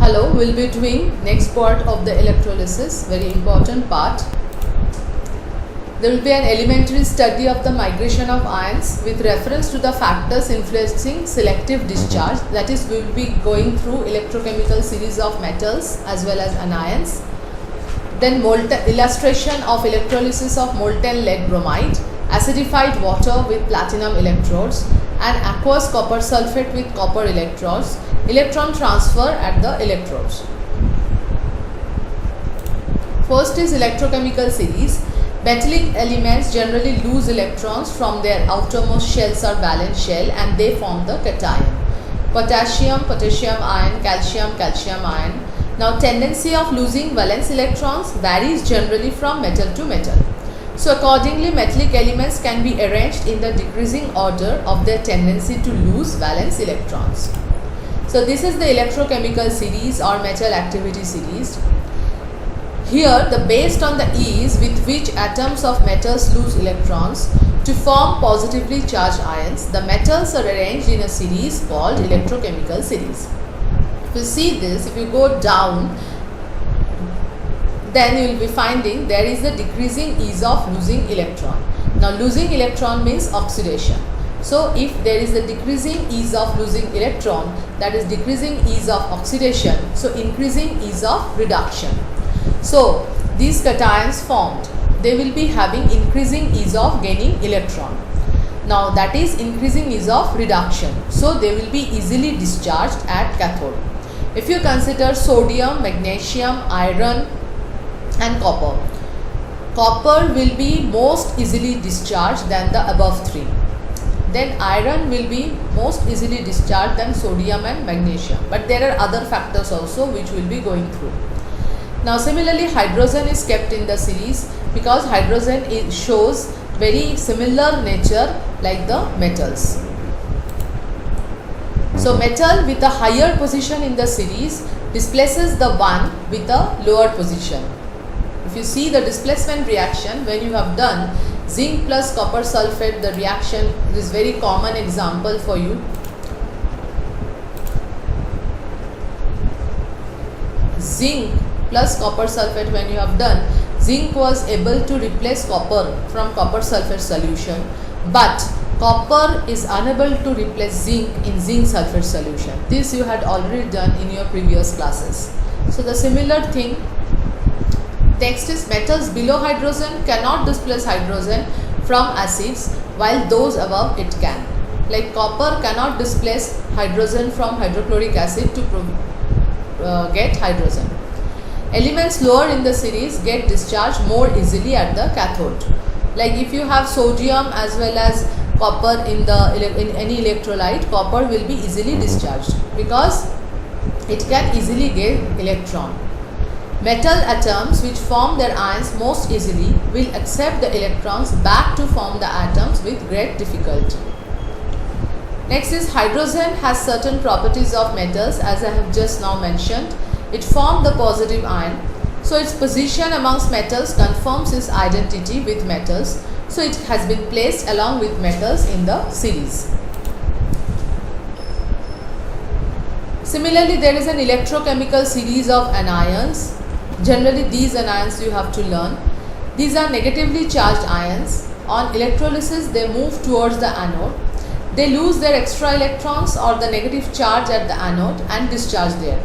Hello, we'll be doing next part of the electrolysis, very important part. There will be an elementary study of the migration of ions with reference to the factors influencing selective discharge. That is, we will be going through electrochemical series of metals as well as anions. Then illustration of electrolysis of molten lead bromide, acidified water with platinum electrodes and aqueous copper sulfate with copper electrodes, electron transfer at the electrodes. First is electrochemical series. Metallic elements generally lose electrons from their outermost shells or valence shell and they form the cation. Potassium, potassium ion, calcium, calcium ion. Now tendency of losing valence electrons varies generally from metal to metal. So accordingly, metallic elements can be arranged in the decreasing order of their tendency to lose valence electrons. So this is the electrochemical series or metal activity series. Here, based on the ease with which atoms of metals lose electrons to form positively charged ions, the metals are arranged in a series called electrochemical series. If you see this, if you go down, then you will be finding there is a decreasing ease of losing electron. Now losing electron means oxidation. So if there is a decreasing ease of losing electron, that is decreasing ease of oxidation, so increasing ease of reduction. So these cations formed, they will be having increasing ease of gaining electron. Now that is increasing ease of reduction. So they will be easily discharged at cathode. If you consider sodium, magnesium, iron and copper, copper will be most easily discharged than the above three. Then iron will be most easily discharged than sodium and magnesium. But there are other factors also which we will be going through. Now similarly, hydrogen is kept in the series because hydrogen shows very similar nature like the metals. So metal with a higher position in the series displaces the one with a lower position. If you see the displacement reaction, when you have done zinc plus copper sulfate, the reaction is very common example for you. Zinc plus copper sulfate, when you have done, zinc was able to replace copper from copper sulfate solution, but copper is unable to replace zinc in zinc sulfate solution. This you had already done in your previous classes. So the similar thing. Next is metals below hydrogen cannot displace hydrogen from acids while those above it can. Like copper cannot displace hydrogen from hydrochloric acid to get hydrogen. Elements lower in the series get discharged more easily at the cathode. Like if you have sodium as well as copper in any electrolyte, copper will be easily discharged because it can easily get electron. Metal atoms which form their ions most easily will accept the electrons back to form the atoms with great difficulty. Next is hydrogen has certain properties of metals as I have just now mentioned. It formed the positive ion. So its position amongst metals confirms its identity with metals. So it has been placed along with metals in the series. Similarly, there is an electrochemical series of anions. Generally, these anions you have to learn. These are negatively charged ions. On electrolysis, they move towards the anode. They lose their extra electrons or the negative charge at the anode and discharge there.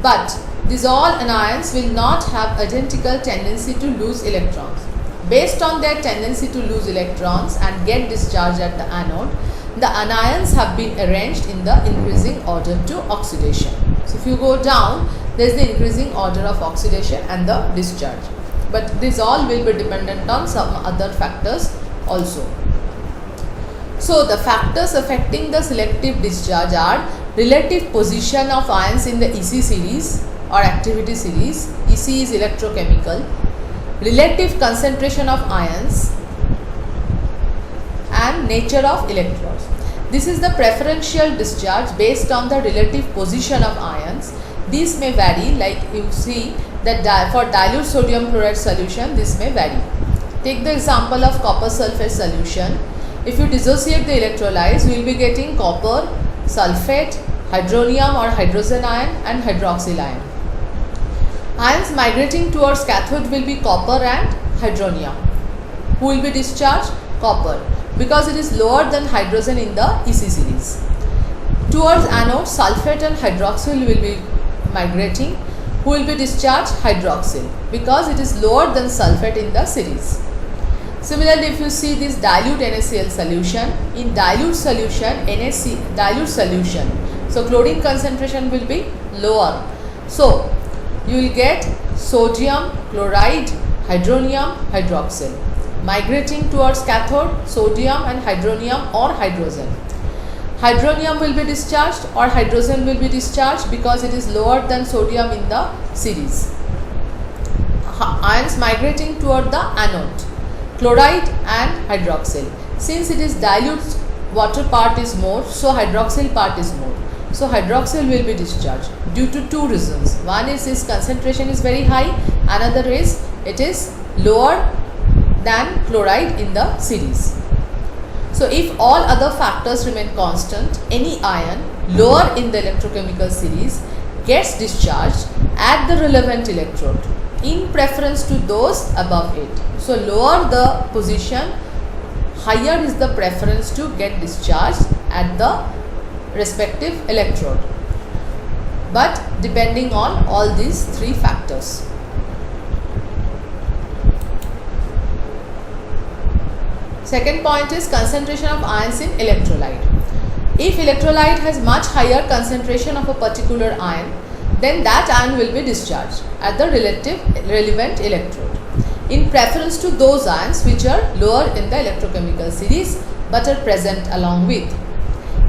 But these all anions will not have identical tendency to lose electrons. Based on their tendency to lose electrons and get discharged at the anode, the anions have been arranged in the increasing order to oxidation. So if you go down, there is the increasing order of oxidation and the discharge. But this all will be dependent on some other factors also. So the factors affecting the selective discharge are relative position of ions in the EC series or activity series. EC is electrochemical. Relative concentration of ions and nature of electrodes. This is the preferential discharge based on the relative position of ions. These may vary, like you see that for dilute sodium chloride solution this may vary. Take the example of copper sulfate solution. If you dissociate the electrolytes, you will be getting copper sulfate, hydronium or hydrogen ion, and hydroxyl ion. Ions migrating towards cathode will be copper and hydronium. Who will be discharged? Copper, because it is lower than hydrogen in the EC series. Towards anode, sulfate and hydroxyl will be migrating. Who will be discharged? Hydroxyl, because it is lower than sulfate in the series. Similarly, if you see this dilute NaCl solution, in dilute solution, so chlorine concentration will be lower. So you will get sodium, chloride, hydronium, hydroxyl. Migrating towards cathode, sodium and hydronium or hydrogen. Hydronium will be discharged or hydrogen will be discharged because it is lower than sodium in the series. Ions migrating toward the anode, chloride and hydroxyl. Since it is dilute, water part is more, so hydroxyl part is more. So hydroxyl will be discharged due to two reasons. One is its concentration is very high, another is it is lower than chloride in the series. So if all other factors remain constant, any ion lower in the electrochemical series gets discharged at the relevant electrode in preference to those above it. So lower the position, higher is the preference to get discharged at the respective electrode, but depending on all these three factors. Second point is concentration of ions in electrolyte. If electrolyte has much higher concentration of a particular ion, then that ion will be discharged at the relevant electrode in preference to those ions which are lower in the electrochemical series but are present along with.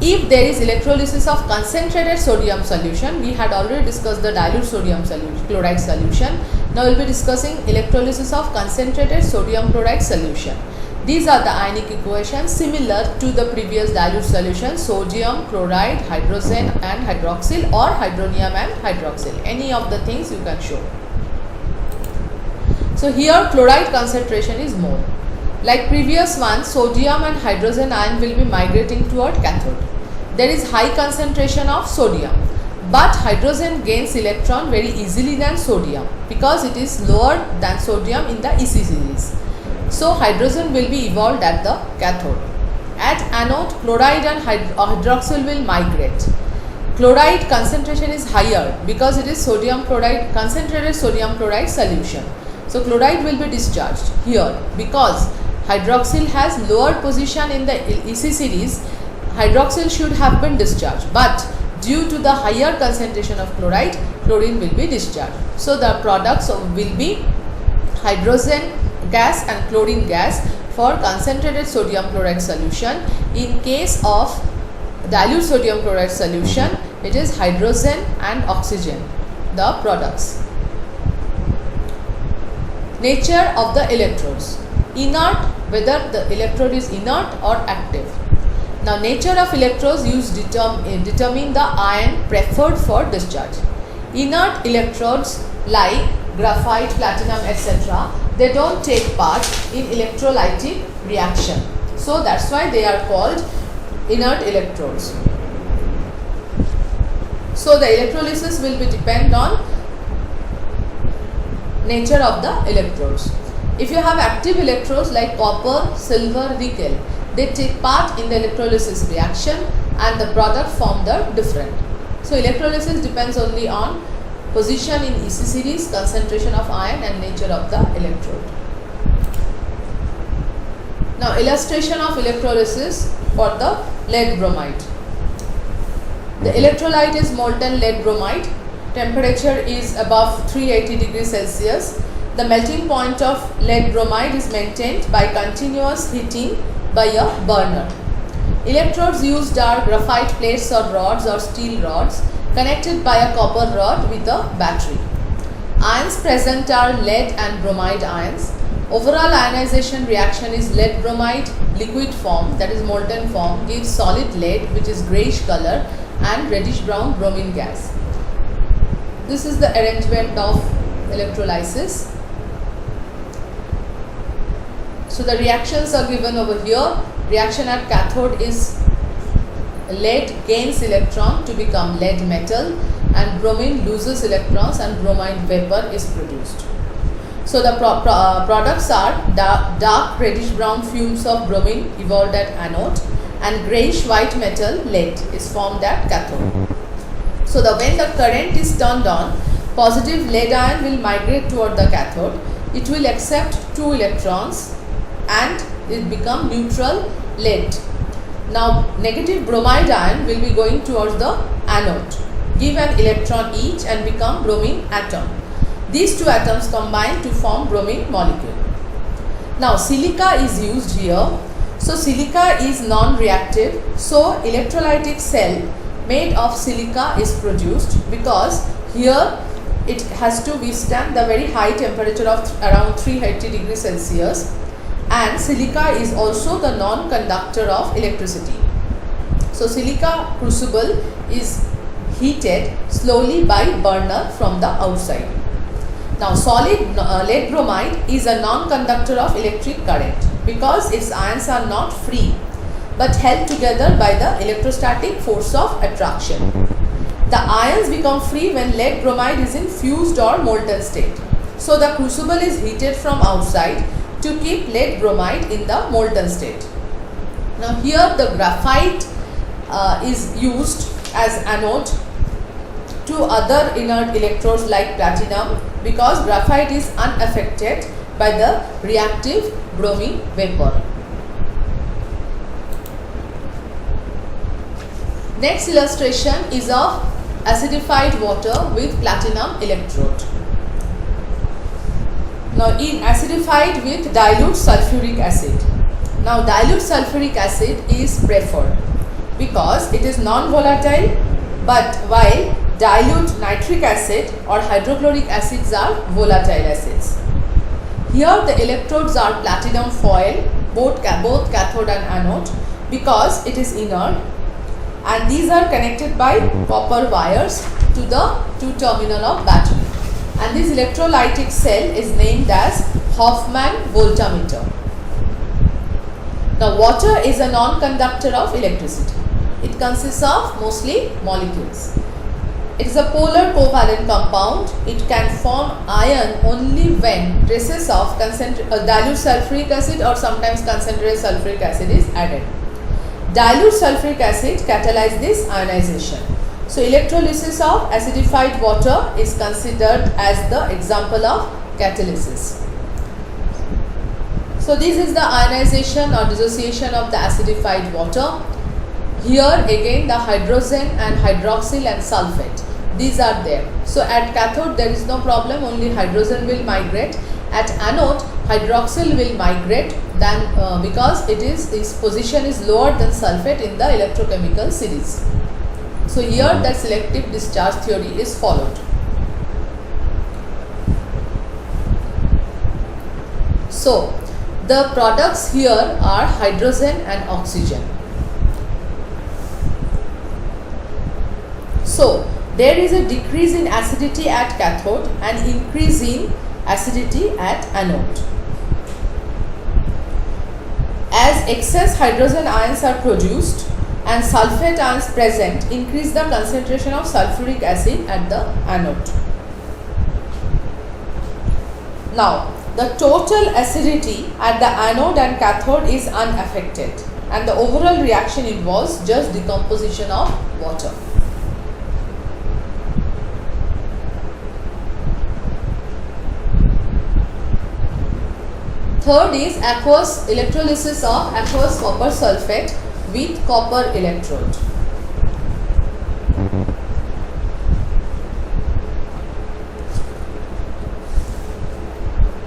If there is electrolysis of concentrated sodium solution, we had already discussed the dilute sodium chloride solution. Now we will be discussing electrolysis of concentrated sodium chloride solution. These are the ionic equations similar to the previous dilute solution: sodium, chloride, hydrogen and hydroxyl, or hydronium and hydroxyl. Any of the things you can show. So here chloride concentration is more. Like previous one, sodium and hydrogen ion will be migrating toward cathode. There is high concentration of sodium, but hydrogen gains electron very easily than sodium because it is lower than sodium in the EC series. So hydrogen will be evolved at the cathode. At anode, chloride and hydroxyl will migrate. Chloride concentration is higher because it is sodium chloride, concentrated sodium chloride solution. So chloride will be discharged here because hydroxyl has lower position in the EC series. Hydroxyl should have been discharged, but due to the higher concentration of chloride, chlorine will be discharged. So the products will be hydrogen gas and chlorine gas for concentrated sodium chloride solution. In case of dilute sodium chloride solution, it is hydrogen and oxygen, the products. Nature of the electrodes. Inert, whether the electrode is inert or active. Now nature of electrodes used determine the ion preferred for discharge. Inert electrodes like graphite, platinum, etc., they don't take part in electrolytic reaction. So that's why they are called inert electrodes. So the electrolysis will be depend on nature of the electrodes. If you have active electrodes like copper, silver, nickel, they take part in the electrolysis reaction and the product form the different. So electrolysis depends only on position in EC series, concentration of ion and nature of the electrode. Now illustration of electrolysis for the lead bromide. The electrolyte is molten lead bromide. Temperature is above 380 degrees Celsius. The melting point of lead bromide is maintained by continuous heating by a burner. Electrodes used are graphite plates or rods or steel rods connected by a copper rod with a battery. Ions present are lead and bromide ions. Overall ionization reaction is lead bromide liquid form, that is molten form, gives solid lead which is greyish color and reddish brown bromine gas. This is the arrangement of electrolysis. So the reactions are given over here. Reaction at cathode is lead gains electron to become lead metal, and bromine loses electrons and bromine vapor is produced. So the products are dark reddish brown fumes of bromine evolved at anode, and greyish white metal lead is formed at cathode. So when the current is turned on, positive lead ion will migrate toward the cathode. It will accept 2 electrons and it become neutral lead. Now negative bromide ion will be going towards the anode, give an electron each and become bromine atom. These 2 atoms combine to form bromine molecule. Now silica is used here. So silica is non-reactive. So electrolytic cell made of silica is produced, because here it has to withstand the very high temperature of around 380 degrees Celsius, and silica is also the non-conductor of electricity. So silica crucible is heated slowly by burner from the outside. Now solid lead bromide is a non-conductor of electric current, because its ions are not free but held together by the electrostatic force of attraction. The ions become free when lead bromide is in fused or molten state. So the crucible is heated from outside to keep lead bromide in the molten state. Now here the graphite is used as anode to other inert electrodes like platinum, because graphite is unaffected by the reactive bromine vapor. Next illustration is of acidified water with platinum electrode. Now in acidified with dilute sulfuric acid. Now dilute sulfuric acid is preferred because it is non-volatile, but while dilute nitric acid or hydrochloric acids are volatile acids. Here the electrodes are platinum foil, both cathode and anode, because it is inert, and these are connected by copper wires to the 2 terminal of battery, and this electrolytic cell is named as Hofmann voltmeter. Now water is a non-conductor of electricity. It consists of mostly molecules. It is a polar covalent compound. It can form ion only when traces of dilute sulfuric acid or sometimes concentrated sulfuric acid is added. Dilute sulfuric acid catalyzes this ionization. So electrolysis of acidified water is considered as the example of catalysis. So this is the ionization or dissociation of the acidified water. Here again the hydrogen and hydroxyl and sulfate, these are there. So at cathode there is no problem, only hydrogen will migrate. At anode hydroxyl will migrate because its position is lower than sulfate in the electrochemical series. So here that selective discharge theory is followed. So the products here are hydrogen and oxygen. So there is a decrease in acidity at cathode and increase in acidity at anode. As excess hydrogen ions are produced and sulfate ions present, increase the concentration of sulfuric acid at the anode. Now the total acidity at the anode and cathode is unaffected, and the overall reaction involves just decomposition of water. Third is aqueous electrolysis of aqueous copper sulfate with copper electrode.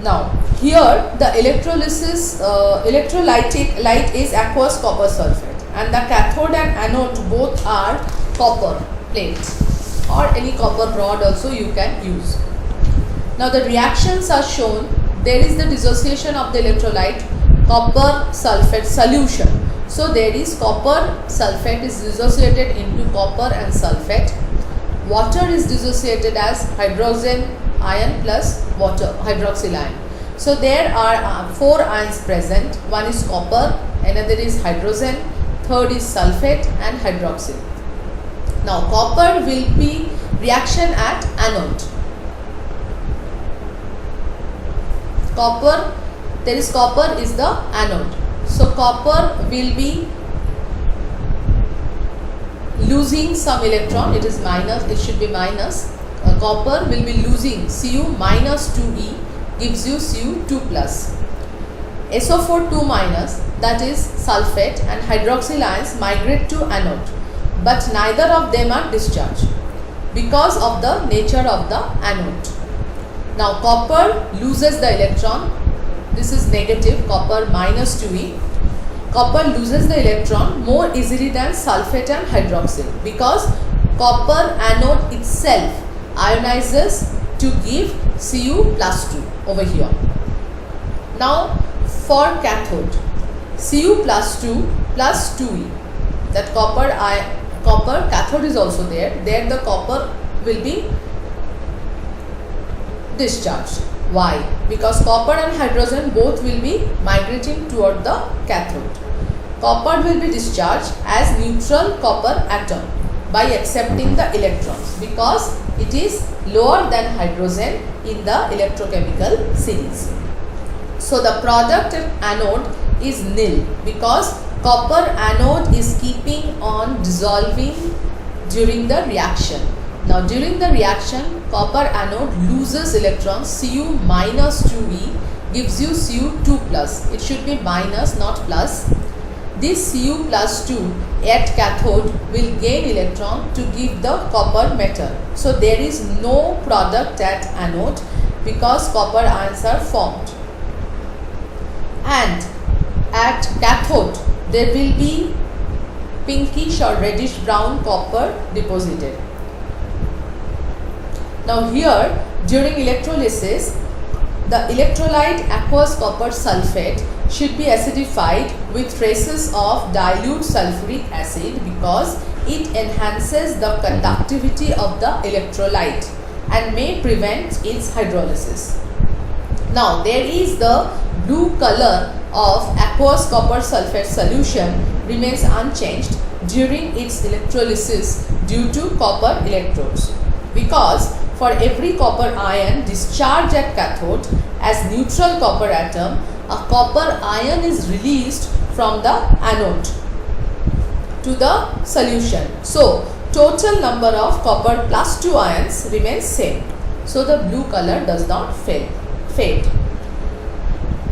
Now here the electrolytic light is aqueous copper sulfate, and the cathode and anode both are copper plates or any copper rod also you can use. Now the reactions are shown. There is the dissociation of the electrolyte copper sulfate solution. So there is copper sulfate is dissociated into copper and sulfate. Water is dissociated as hydrogen ion plus water hydroxyl ion. So there are 4 ions present. One is copper, another is hydrogen, third is sulfate and hydroxyl. Now copper will be reaction at anode. Copper, there is copper is the anode. So copper will be losing some electron, it is minus, it should be minus. Copper will be losing Cu minus 2e gives you Cu2 plus. SO4 2 minus, that is sulfate, and hydroxyl ions migrate to anode, but neither of them are discharged because of the nature of the anode. Now copper loses the electron, this is negative, copper minus 2e. Copper loses the electron more easily than sulfate and hydroxyl because copper anode itself ionizes to give Cu plus 2 over here. Now for cathode, Cu plus 2 plus 2e, that copper cathode is also there, the copper will be discharged. Why? Because copper and hydrogen both will be migrating toward the cathode. Copper will be discharged as neutral copper atom by accepting the electrons because it is lower than hydrogen in the electrochemical series. So the product anode is nil because copper anode is keeping on dissolving during the reaction. Now during the reaction, copper anode loses electrons, Cu minus 2e gives you Cu2 plus. It should be minus, not plus. This Cu plus 2 at cathode will gain electron to give the copper metal. So there is no product at anode because copper ions are formed. And at cathode there will be pinkish or reddish brown copper deposited. Now here during electrolysis, the electrolyte aqueous copper sulfate should be acidified with traces of dilute sulfuric acid because it enhances the conductivity of the electrolyte and may prevent its hydrolysis. Now there is the blue color of aqueous copper sulfate solution remains unchanged during its electrolysis due to copper electrodes because for every copper ion discharged at cathode as neutral copper atom, a copper ion is released from the anode to the solution. So total number of copper plus 2 ions remains same. So the blue color does not fade.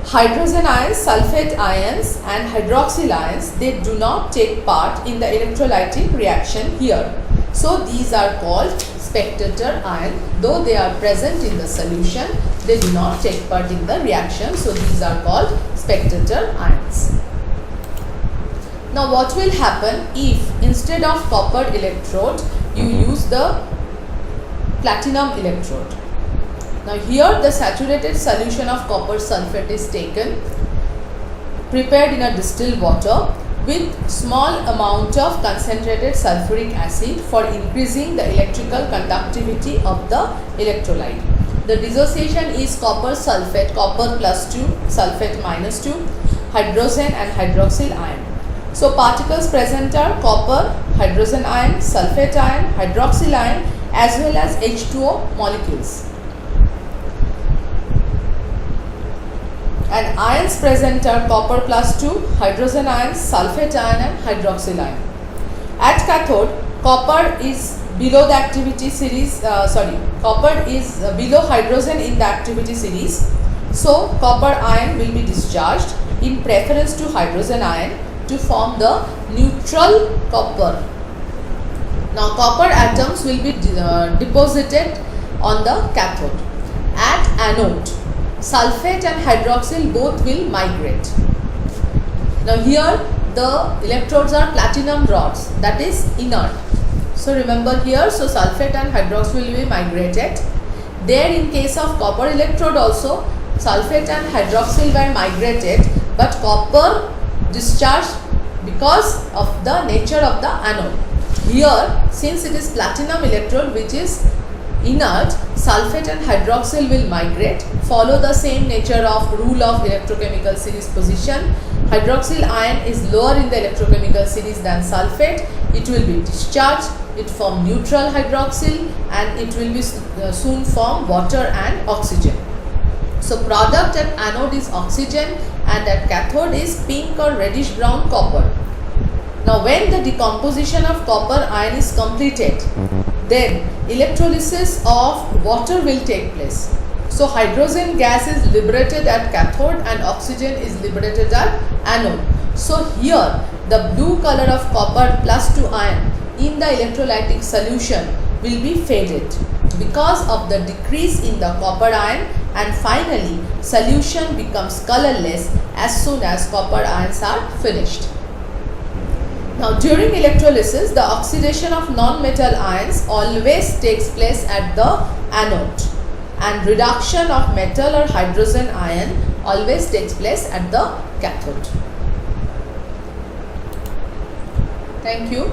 Hydrogen ions, sulfate ions and hydroxyl ions, they do not take part in the electrolytic reaction here. So these are called spectator ion. Though they are present in the solution, they do not take part in the reaction. So these are called spectator ions. Now what will happen if instead of copper electrode you use the platinum electrode? Now here the saturated solution of copper sulfate is taken, prepared in a distilled water with small amount of concentrated sulfuric acid for increasing the electrical conductivity of the electrolyte. The dissociation is copper sulfate, copper plus 2, sulfate minus 2, hydrogen and hydroxyl ion. So particles present are copper, hydrogen ion, sulfate ion, hydroxyl ion as well as H2O molecules. And ions present are copper plus 2, hydrogen ions, sulfate ion and hydroxyl ion. At cathode, copper is below the activity series, copper is below hydrogen in the activity series. So copper ion will be discharged in preference to hydrogen ion to form the neutral copper. Now copper atoms will be deposited on the cathode. At anode, sulfate and hydroxyl both will migrate. Now here the electrodes are platinum rods, that is inert. So remember here, so sulfate and hydroxyl will be migrated. There in case of copper electrode also, sulfate and hydroxyl were migrated, but copper discharged because of the nature of the anode. Here since it is platinum electrode which is inert, sulfate and hydroxyl will migrate, follow the same nature of rule of electrochemical series position hydroxyl ion is lower in the electrochemical series than sulfate, it will be discharged, it form neutral hydroxyl and it will be soon form water and oxygen. So product at anode is oxygen and at cathode is pink or reddish brown copper. Now when the decomposition of copper ion is completed, then electrolysis of water will take place. So hydrogen gas is liberated at cathode and oxygen is liberated at anode. So here the blue color of copper plus 2 ion in the electrolytic solution will be faded because of the decrease in the copper ion, and finally solution becomes colorless as soon as copper ions are finished. Now during electrolysis, the oxidation of non-metal ions always takes place at the anode and reduction of metal or hydrogen ion always takes place at the cathode. Thank you.